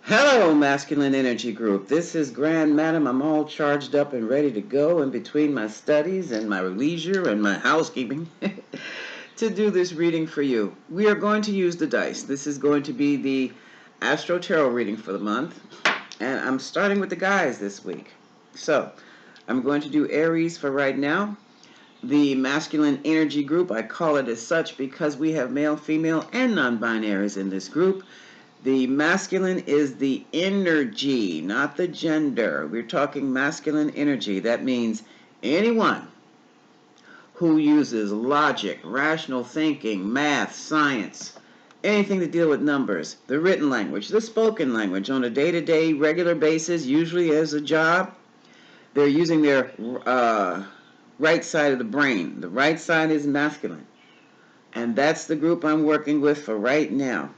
Hello, Masculine Energy Group. This is Grand Madam. I'm all charged up and ready to go in between my studies and my leisure and my housekeeping to do this reading for you. We are going to use the dice. This is going to be the Astro Tarot reading for the month, and I'm starting with the guys this week. So, I'm going to do Aries for right now. The Masculine Energy Group, I call it as such because we have male, female, and non-binaries in this group. The masculine is the energy, not the gender. We're talking masculine energy. That means anyone who uses logic, rational thinking, math, science, anything to deal with numbers, the written language, the spoken language on a day-to-day, regular basis, usually as a job. They're using their right side of the brain. The right side is masculine. And that's the group I'm working with for right now.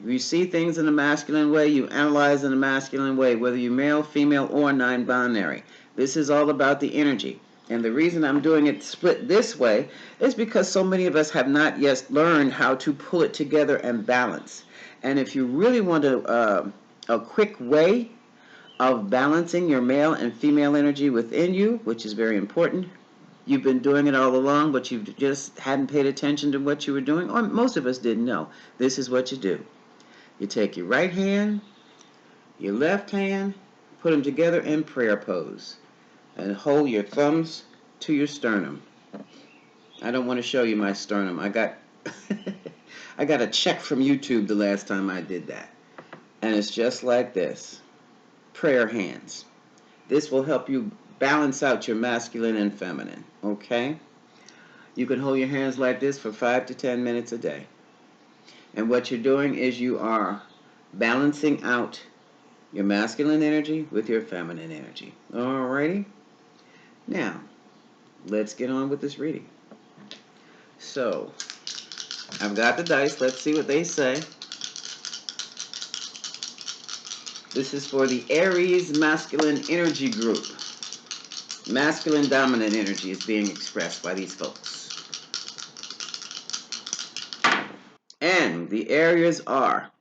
If you see things in a masculine way, you analyze in a masculine way, whether you're male, female, or non-binary. This is all about the energy. And the reason I'm doing it split this way is because so many of us have not yet learned how to pull it together and balance. And if you really want a quick way of balancing your male and female energy within you, which is very important, you've been doing it all along, but you just hadn't paid attention to what you were doing, or most of us didn't know. This is what you do. You take your right hand, your left hand, put them together in prayer pose, and hold your thumbs to your sternum. I don't want to show you my sternum. I got I got a check from YouTube the last time I did that. And it's just like this. Prayer hands. This will help you balance out your masculine and feminine, okay? You can hold your hands like this for 5 to 10 minutes a day. And what you're doing is you are balancing out your masculine energy with your feminine energy. Alrighty? Now, let's get on with this reading. So, I've got the dice. Let's see what they say. This is for the Aries Masculine Energy Group. Masculine dominant energy is being expressed by these folks. And the areas are,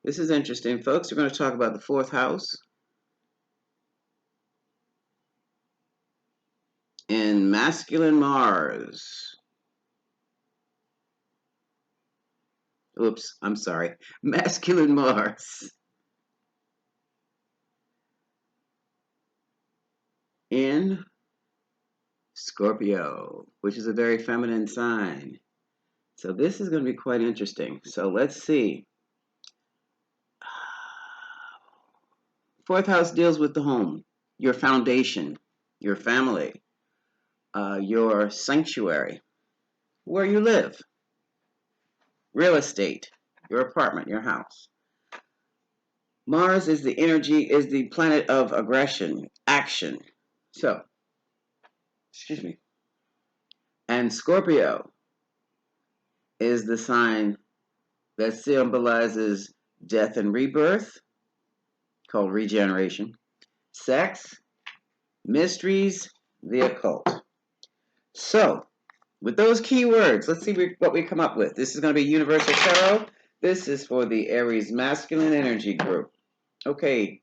this is interesting, folks. We're going to talk about the fourth house and masculine Mars. Oops, I'm sorry. Masculine Mars in Scorpio, which is a very feminine sign. So this is going to be quite interesting. So let's see. Fourth house deals with the home, your foundation, your family, your sanctuary, where you live, real estate, your apartment, your house. Mars is the energy, is the planet of aggression, action. So, excuse me. And Scorpio is the sign that symbolizes death and rebirth, called regeneration, sex, mysteries, the occult. So, with those key words, let's see what we come up with. This is going to be Universal Tarot. This is for the Aries Masculine Energy Group. Okay,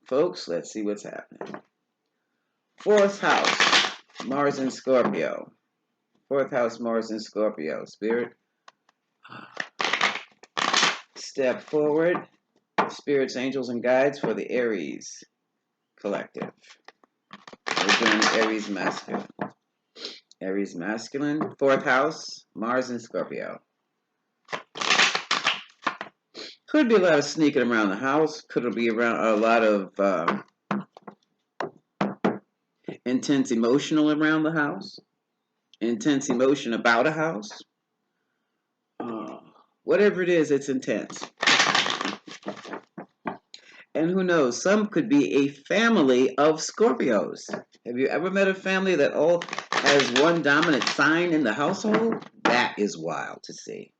folks, let's see what's happening. Fourth house, Mars in Scorpio. Fourth house, Mars in Scorpio. Spirit, step forward. Spirits, angels, and guides for the Aries collective. We're doing Aries Masculine. Aries Masculine, fourth house, Mars in Scorpio. Could be a lot of sneaking around the house. Could be around a lot of intense emotional around the house. Intense emotion about a house. Whatever it is, it's intense. And who knows, some could be a family of Scorpios. Have you ever met a family that all has one dominant sign in the household? That is wild to see.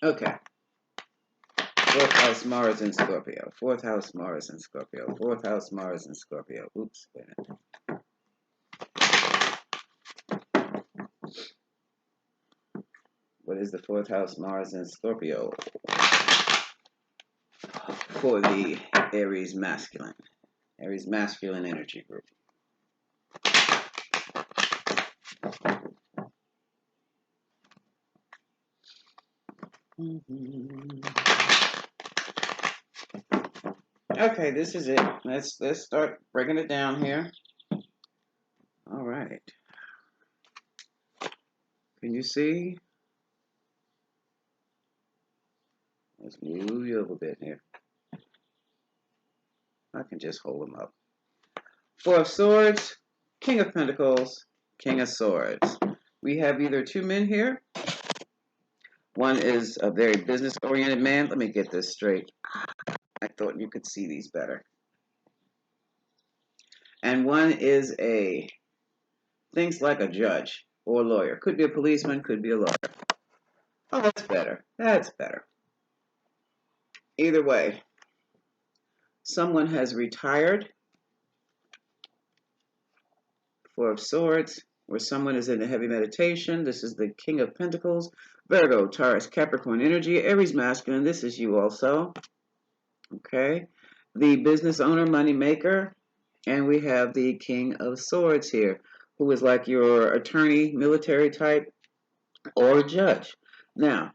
Okay. Fourth house, Mars in Scorpio. Fourth house, Mars in Scorpio. Fourth house, Mars in Scorpio. Oops, wait a minute. What is the fourth house, Mars in Scorpio? for the Aries Masculine Energy Group. Okay, this is it. Let's start breaking it down here. All right. Can you see? Let's move you up a bit here. I can just hold them up. Four of Swords, King of Pentacles, King of Swords. We have either two men here. One is a very business-oriented man. Let me get this straight. I thought you could see these better. And one is thinks like a judge or a lawyer. Could be a policeman, could be a lawyer. Oh, that's better. That's better. Either way, someone has retired. Four of Swords, where someone is in a heavy meditation. This is the King of Pentacles. Virgo, Taurus, Capricorn energy. Aries Masculine, this is you also. Okay. The business owner, money maker. And we have the King of Swords here, who is like your attorney, military type, or judge. Now,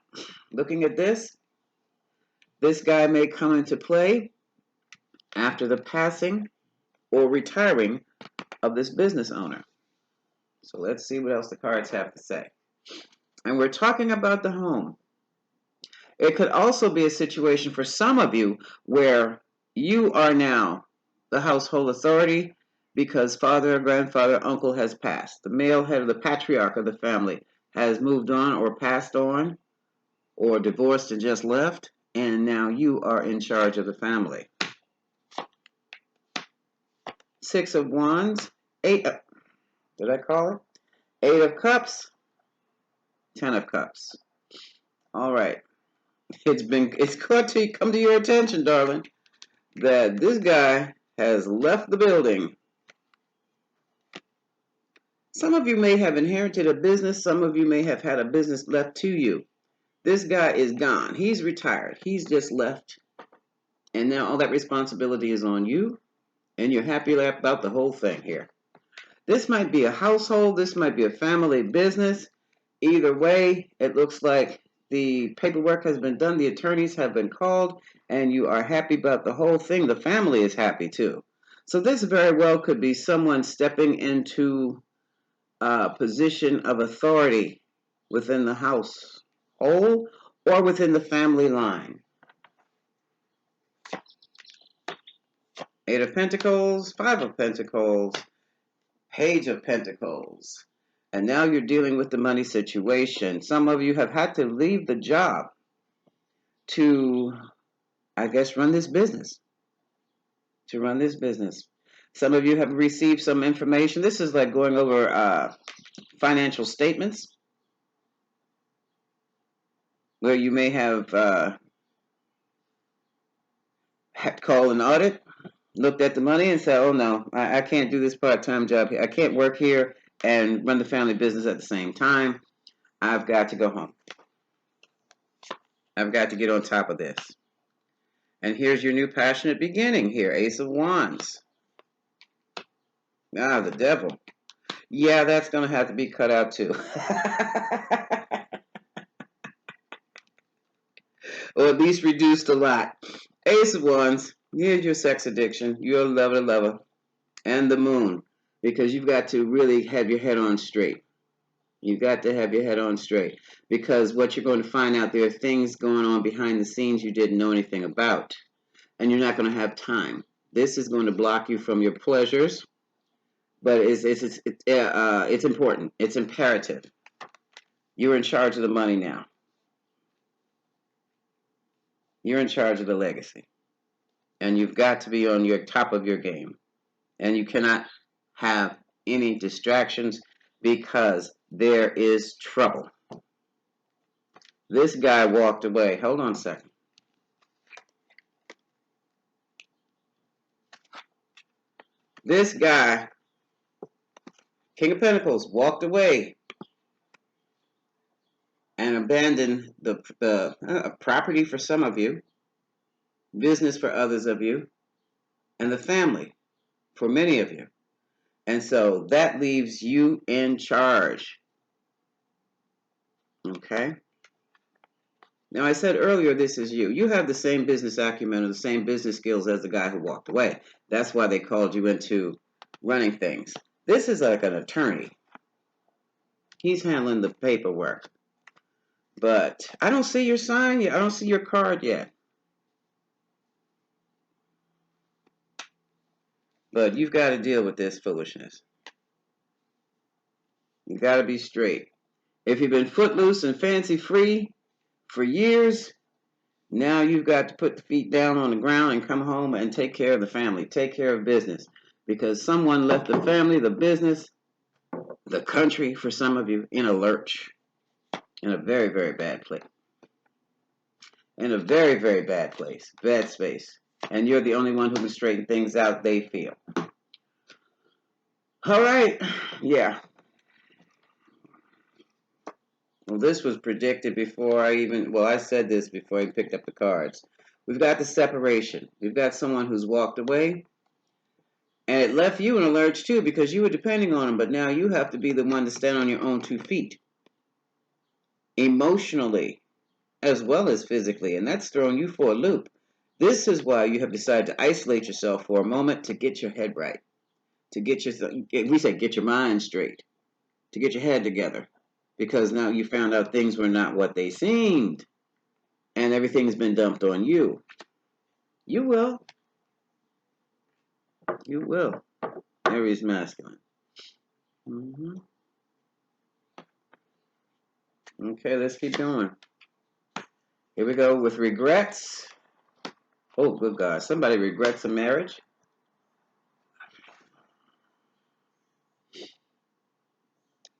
looking at this guy may come into play after the passing or retiring of this business owner. So let's see what else the cards have to say. And we're talking about the home. It could also be a situation for some of you where you are now the household authority because father, grandfather, uncle has passed. The male head of the patriarch of the family has moved on or passed on or divorced and just left, and now you are in charge of the family. Six of Wands, did I call it? Eight of Cups, 10 of Cups. All right. It's come to your attention, darling, that this guy has left the building. Some of you may have inherited a business. Some of you may have had a business left to you. This guy is gone. He's retired. He's just left. And now all that responsibility is on you. And you're happy about the whole thing here. This might be a household. This might be a family business. Either way, it looks like the paperwork has been done. The attorneys have been called. And you are happy about the whole thing. The family is happy too. So this very well could be someone stepping into position of authority within the household or within the family line. Eight of Pentacles, Five of Pentacles, Page of Pentacles. And now you're dealing with the money situation. Some of you have had to leave the job to, I guess, run this business. Some of you have received some information. This is like going over financial statements where you may have called an audit, looked at the money and said, oh no, I can't do this part-time job here. I can't work here and run the family business at the same time. I've got to go home. I've got to get on top of this. And here's your new passionate beginning here, Ace of Wands. Ah, the devil. Yeah, that's going to have to be cut out too. Or at least reduced a lot. Ace of Wands, here's your sex addiction. You're a lover. And the moon. Because you've got to really have your head on straight. You've got to have your head on straight. Because what you're going to find out, there are things going on behind the scenes you didn't know anything about. And you're not going to have time. This is going to block you from your pleasures. But it's important. It's imperative. You're in charge of the money now. You're in charge of the legacy. And you've got to be on your top of your game. And you cannot have any distractions because there is trouble. This guy walked away. Hold on a second. This guy, King of Pentacles, walked away and abandoned the property for some of you. business for others of you, and the family for many of you. And so that leaves you in charge. Okay? Now, I said earlier, this is you. You have the same business acumen or the same business skills as the guy who walked away. That's why they called you into running things. This is like an attorney. He's handling the paperwork. But I don't see your sign yet. I don't see your card yet. But you've got to deal with this foolishness. You got to be straight. If you've been footloose and fancy free for years, now you've got to put the feet down on the ground and come home and take care of the family, take care of business. Because someone left the family, the business, the country, for some of you, in a lurch, in a very, very bad place. In a very, very bad place, bad space. And you're the only one who can straighten things out, they feel. All right, yeah. Well, this was predicted before I said this before I picked up the cards. We've got the separation. We've got someone who's walked away, and it left you in a lurch too because you were depending on them, but now you have to be the one to stand on your own 2 feet, emotionally as well as physically, and that's throwing you for a loop. This is why you have decided to isolate yourself for a moment to get your head right, to get your mind straight, to get your head together, because now you found out things were not what they seemed, and everything's been dumped on you. You will. You will. Aries Masculine. Mm-hmm. Okay, let's keep going. Here we go with regrets. Oh, good God. Somebody regrets a marriage.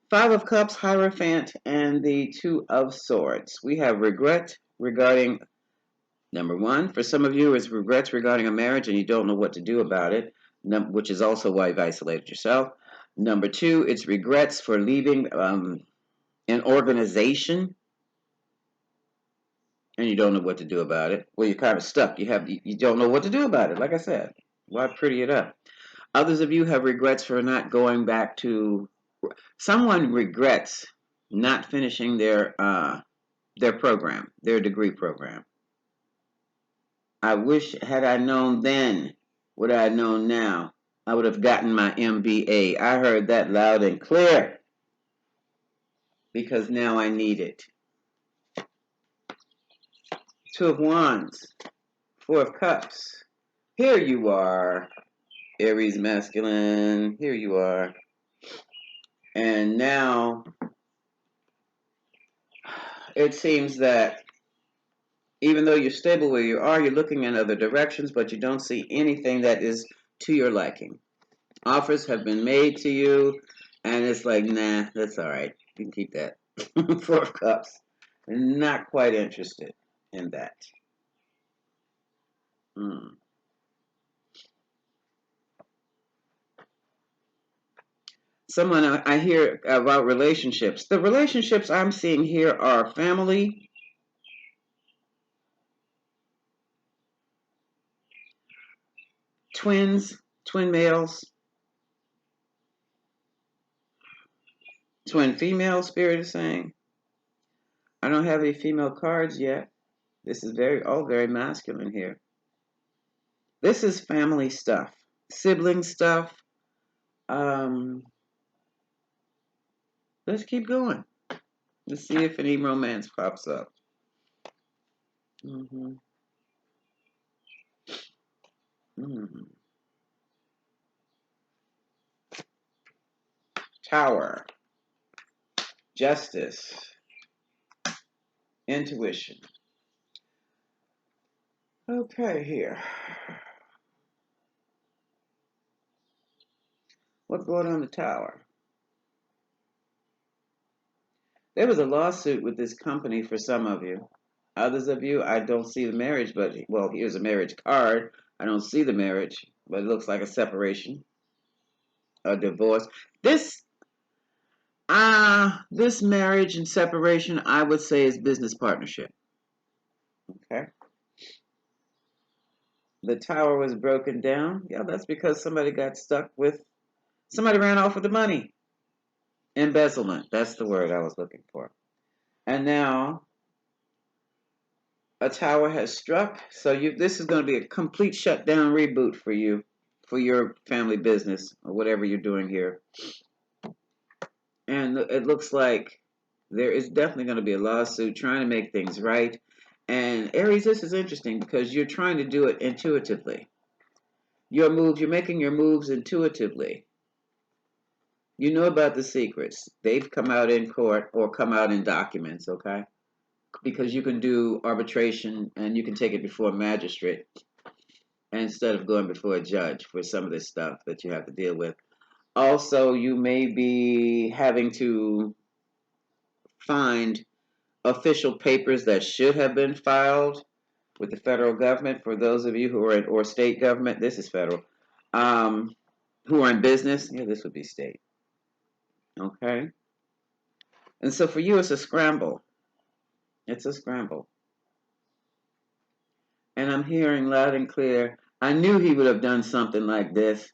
Five of Cups, Hierophant, and the Two of Swords. We have regret regarding, number one, for some of you, it's regrets regarding a marriage and you don't know what to do about it, which is also why you've isolated yourself. Number two, it's regrets for leaving an organization and you don't know what to do about it. Well, you're kind of stuck. You don't know what to do about it. Like I said, why pretty it up? Others of you have regrets for not going back to. Someone regrets not finishing their program, their degree program. I wish had I known then what I know now, I would have gotten my MBA. I heard that loud and clear because now I need it. Two of Wands, Four of Cups. Here you are, Aries Masculine. Here you are. And now it seems that even though you're stable where you are, you're looking in other directions, but you don't see anything that is to your liking. Offers have been made to you, and it's like, nah, that's all right. You can keep that. Four of Cups. Not quite interested in that. Someone I hear about relationships. The relationships I'm seeing here are family, twins, twin males, twin females, Spirit is saying. I don't have any female cards yet. This is all very masculine here. This is family stuff, sibling stuff. Let's keep going. Let's see if any romance pops up. Mm-hmm. Mm-hmm. Tower, justice, intuition. Okay, here. What's going on the tower? There was a lawsuit with this company for some of you. Others of you, I don't see the marriage, but, well, here's a marriage card. I don't see the marriage, but it looks like a separation, a divorce. This marriage and separation, I would say, is business partnership. Okay? The tower was broken down. Yeah, that's because somebody got stuck with, somebody ran off with the money. Embezzlement, that's the word I was looking for. And now a tower has struck. So this is going to be a complete shutdown reboot for you, for your family business or whatever you're doing here. And it looks like there is definitely going to be a lawsuit trying to make things right. And Aries, this is interesting because you're trying to do it intuitively. You're making your moves intuitively. You know about the secrets. They've come out in court or come out in documents, okay? Because you can do arbitration and you can take it before a magistrate instead of going before a judge for some of this stuff that you have to deal with. Also, you may be having to find official papers that should have been filed with the federal government. For those of you who are in, or state government, this is federal, who are in business, yeah, this would be state. Okay? And so for you, it's a scramble. It's a scramble. And I'm hearing loud and clear, I knew he would have done something like this.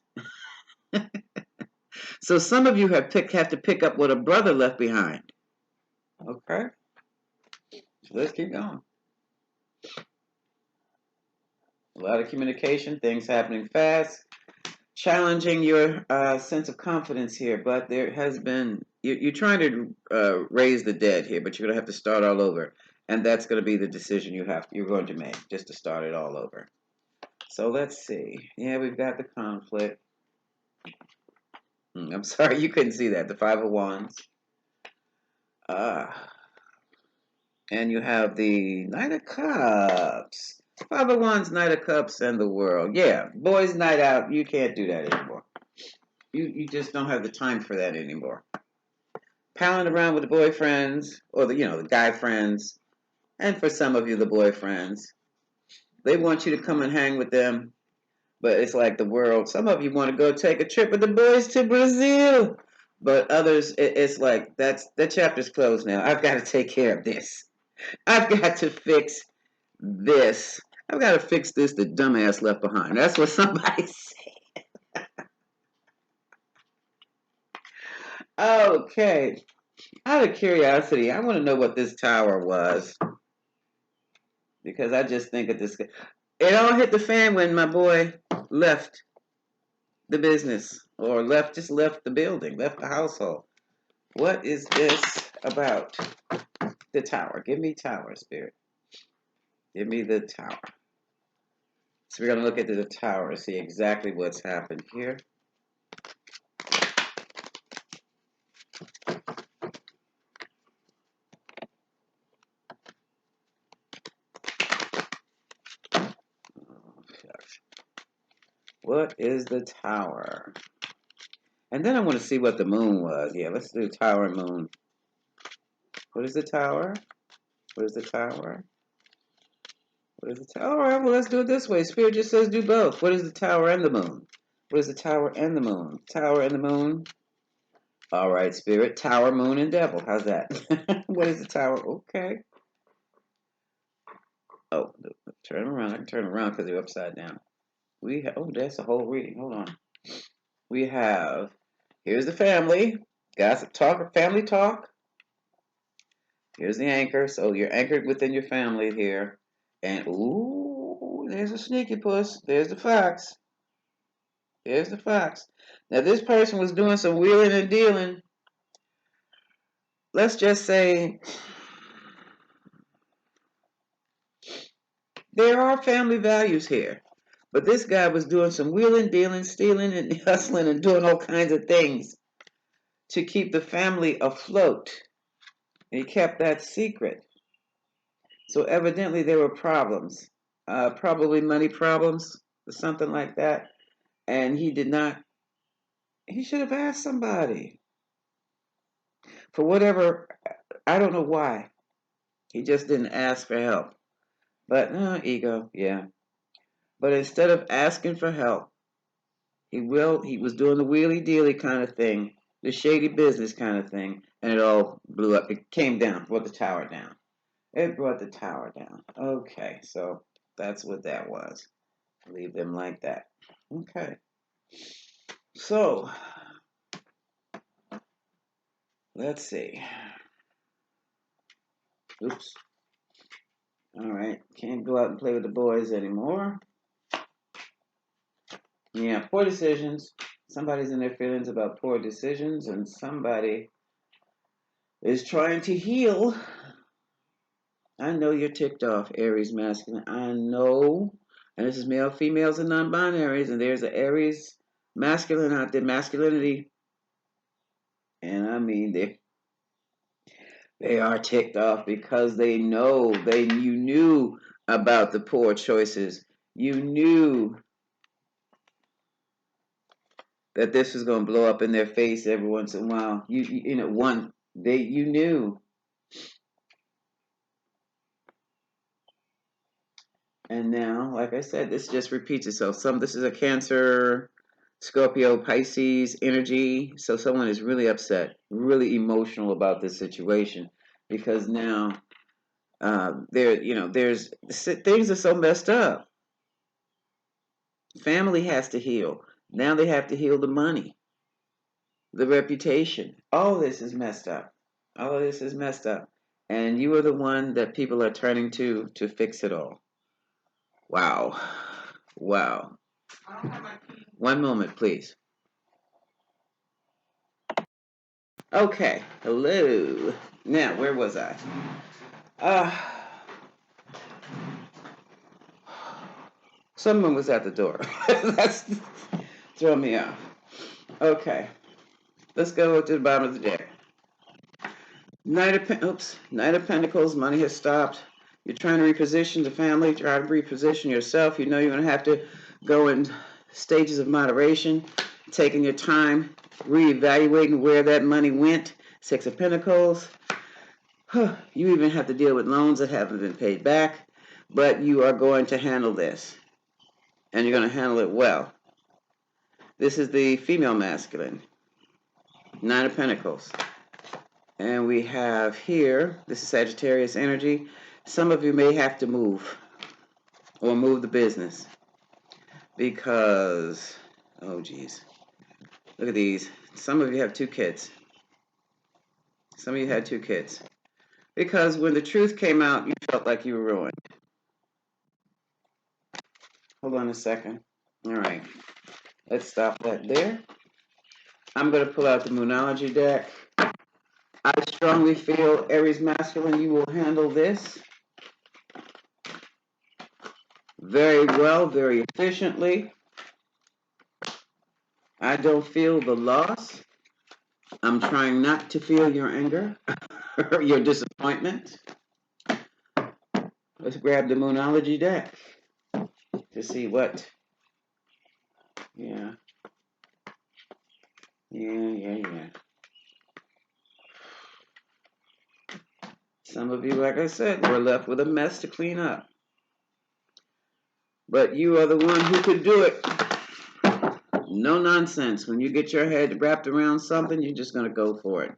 So some of you have to pick up what a brother left behind. Okay? So let's keep going. A lot of communication, things happening fast, challenging your sense of confidence here. But there has been, you're trying to raise the dead here, but you're going to have to start all over. And that's going to be the decision you're going to make, just to start it all over. So let's see. Yeah, we've got the conflict. I'm sorry, you couldn't see that. The Five of Wands. And you have the Knight of Cups. Five of Wands, Knight of Cups, and the World. Yeah, boys' night out. You can't do that anymore. You just don't have the time for that anymore. Palling around with the boyfriends, or the guy friends, and for some of you, the boyfriends. They want you to come and hang with them, but it's like the world. Some of you want to go take a trip with the boys to Brazil, but others, it's like that chapter's closed now. I've got to take care of this. I've got to fix this. I've got to fix this the dumbass left behind. That's what somebody said. Okay. Out of curiosity, I want to know what this tower was. Because I just think of this. It all hit the fan when my boy left the business. Or just left the building, left the household. What is this about? The tower. Give me tower, spirit. Give me the tower. So we're going to look at the tower and see exactly what's happened here. What is the tower? And then I want to see what the moon was. Yeah, let's do tower and moon. What is the tower? What is the tower? What is the tower? All right, well, let's do it this way. Spirit just says do both. What is the tower and the moon? What is the tower and the moon? Tower and the moon. All right, Spirit. Tower, moon, and devil. How's that? What is the tower? Okay. Oh, turn around. I can turn around because you're upside down. That's a whole reading. Hold on. We have, here's the family. Gossip talk, family talk. Here's the anchor. So you're anchored within your family here. And, ooh, there's a sneaky puss. There's the fox. There's the fox. Now, this person was doing some wheeling and dealing. Let's just say there are family values here. But this guy was doing some wheeling, dealing, stealing, and hustling and doing all kinds of things to keep the family afloat. And he kept that secret. So evidently there were problems, probably money problems or something like that. And he should have asked somebody for whatever, I don't know why. He just didn't ask for help. But ego, yeah. But instead of asking for help, he was doing the wheelie dealy kind of thing, the shady business kind of thing, and it all blew up. It came down, brought the tower down. It brought the tower down. Okay, so that's what that was. Leave them like that. Okay. So, let's see. Oops. All right. Can't go out and play with the boys anymore. Yeah, poor decisions. Somebody's in their feelings about poor decisions, and somebody is trying to heal. I know you're ticked off, Aries masculine. I know. And this is male, females, and non-binaries, and there's an Aries masculine out there, masculinity. And I mean, they are ticked off because they know you knew about the poor choices. You knew that this was going to blow up in their face every once in a while. You knew. And now, like I said, this just repeats itself. This is a Cancer, Scorpio, Pisces energy. So someone is really upset, really emotional about this situation because now there's things are so messed up. Family has to heal. Now they have to heal the money, the reputation. All this is messed up. All of this is messed up. And you are the one that people are turning to fix it all. Wow. Wow. One moment, please. Okay. Hello. Now, where was I? Someone was at the door. That's throwing me off. Okay. Let's go to the bottom of the deck. Knight of Pentacles, money has stopped. You're trying to reposition the family, try to reposition yourself. You know you're going to have to go in stages of moderation, taking your time, reevaluating where that money went. Six of Pentacles. You even have to deal with loans that haven't been paid back, but you are going to handle this, and you're going to handle it well. This is the female masculine. Nine of Pentacles. And we have here, this is Sagittarius energy. Some of you may have to move or move the business because, oh geez, look at these. Some of you have two kids. Some of you had two kids. Because when the truth came out, you felt like you were ruined. Hold on a second. All right. Let's stop that there. I'm going to pull out the Moonology deck. I strongly feel, Aries Masculine, you will handle this very well, very efficiently. I don't feel the loss. I'm trying not to feel your anger or your disappointment. Let's grab the Moonology deck to see what. Yeah. Some of you, like I said, were left with a mess to clean up. But you are the one who could do it. No nonsense. When you get your head wrapped around something, you're just going to go for it.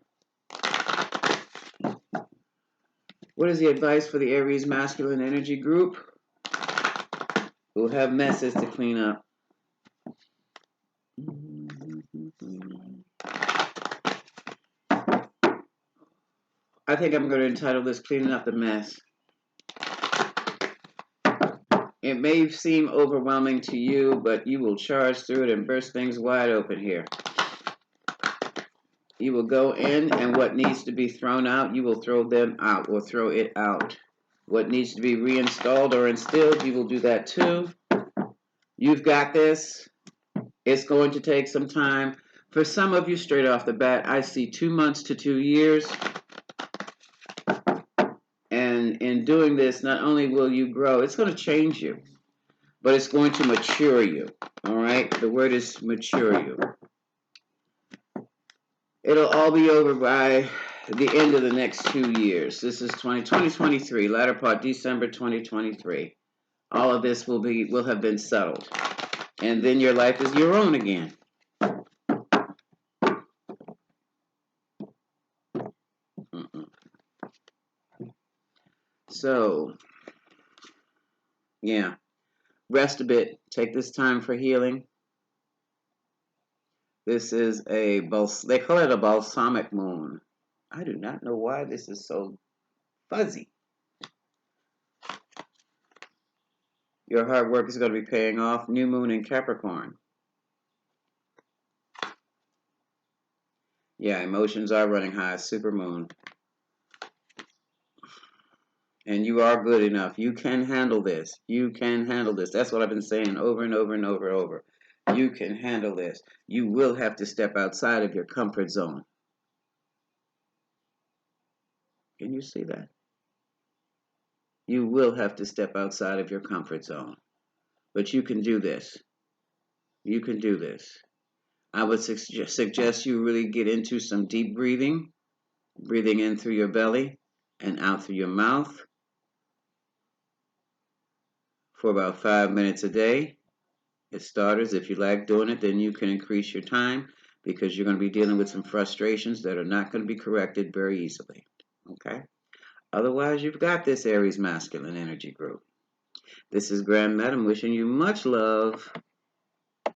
What is the advice for the Aries Masculine Energy Group? Who have messes to clean up. I think I'm going to entitle this Cleaning Up the Mess. It may seem overwhelming to you, but you will charge through it and burst things wide open here. You will go in, and what needs to be thrown out, you will throw them out or throw it out. What needs to be reinstalled or instilled, you will do that too. You've got this. It's going to take some time. For some of you, straight off the bat, I see 2 months to 2 years. And in doing this, not only will you grow, it's going to change you, but it's going to mature you. All right? The word is mature you. It'll all be over by the end of the next 2 years. This is 2023, latter part December 2023. All of this will have been settled. And then your life is your own again. So, yeah. rest a bit. Take this time for healing. This is they call it a balsamic moon. I do not know why this is so fuzzy. Your hard work is going to be paying off. New moon in Capricorn. Yeah, emotions are running high. Super moon. And you are good enough. You can handle this. You can handle this. That's what I've been saying over and over and over and over. You can handle this. You will have to step outside of your comfort zone. Can you see that? You will have to step outside of your comfort zone. But you can do this. You can do this. I would suggest you really get into some deep breathing. Breathing in through your belly and out through your mouth for about 5 minutes a day. As starters, if you like doing it, then you can increase your time because you're going to be dealing with some frustrations that are not going to be corrected very easily. Okay? Otherwise, you've got this Aries Masculine Energy Group. This is Grand Madam wishing you much love